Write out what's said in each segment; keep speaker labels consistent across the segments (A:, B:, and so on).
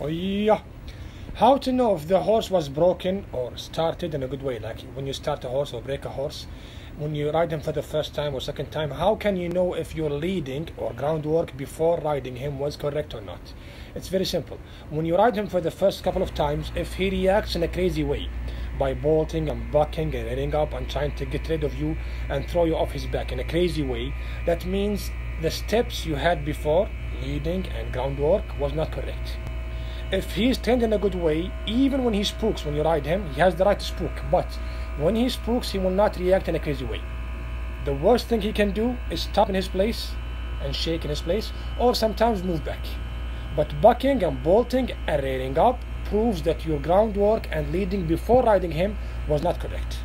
A: Oh yeah. How to know if the horse was broken or started in a good way? Like when you start a horse or break a horse, when you ride him for the first time or second time, how can you know if your leading or groundwork before riding him was correct or not? It's very simple. When you ride him for the first couple of times, if he reacts in a crazy way, by bolting and bucking and rearing up and trying to get rid of you and throw you off his back in a crazy way, that means the steps you had before, leading and groundwork, was not correct. If he's trained in a good way, even when he spooks, when you ride him, he has the right to spook, but when he spooks, he will not react in a crazy way. The worst thing he can do is stop in his place and shake in his place, or sometimes move back. But bucking and bolting and rearing up proves that your groundwork and leading before riding him was not correct.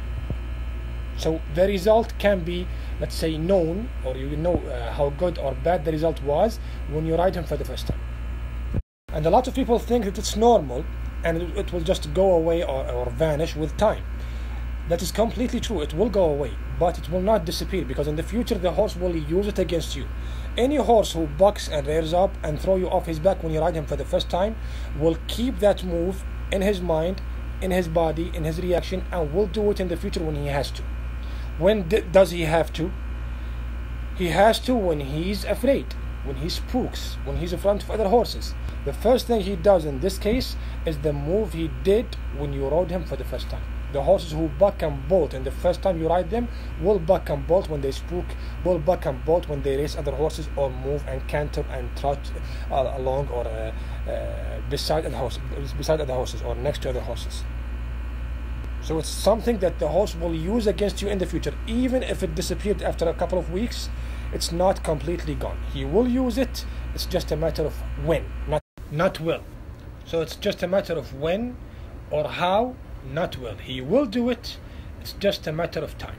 A: So the result can be, let's say, known, or you know how good or bad the result was when you ride him for the first time. And a lot of people think that it's normal and it will just go away or vanish with time. That is completely true. It will go away, but it will not disappear, because in the future the horse will use it against you. Any horse who bucks and rears up and throw you off his back when you ride him for the first time will keep that move in his mind, in his body, in his reaction, and will do it in the future when he has to. When does he have to? He has to when he's afraid, when he spooks, when he's in front of other horses. The first thing he does in this case is the move he did when you rode him for the first time. The horses who buck and bolt and the first time you ride them will buck and bolt when they spook, will buck and bolt when they race other horses or move and canter and trot along or beside other horses or next to other horses. So it's something that the horse will use against you in the future. Even if it disappeared after a couple of weeks, it's not completely gone. He will use it. It's just a matter of when, not will. So it's just a matter of when or how, not will. He will do it. It's just a matter of time.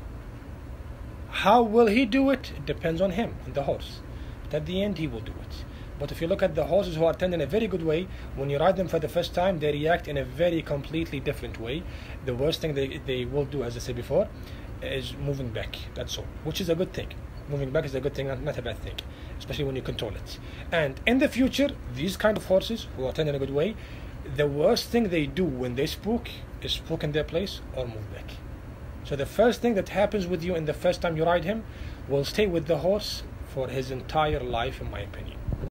A: How will he do it? It depends on him and the horse. But at the end, he will do it. But if you look at the horses who are trained in a very good way, when you ride them for the first time, they react in a very completely different way. The worst thing they will do, as I said before, is moving back. That's all, which is a good thing. Moving back is a good thing, not a bad thing, especially when you control it. And in the future, these kind of horses who are trained in a good way, the worst thing they do when they spook is spook in their place or move back. So the first thing that happens with you in the first time you ride him will stay with the horse for his entire life, in my opinion.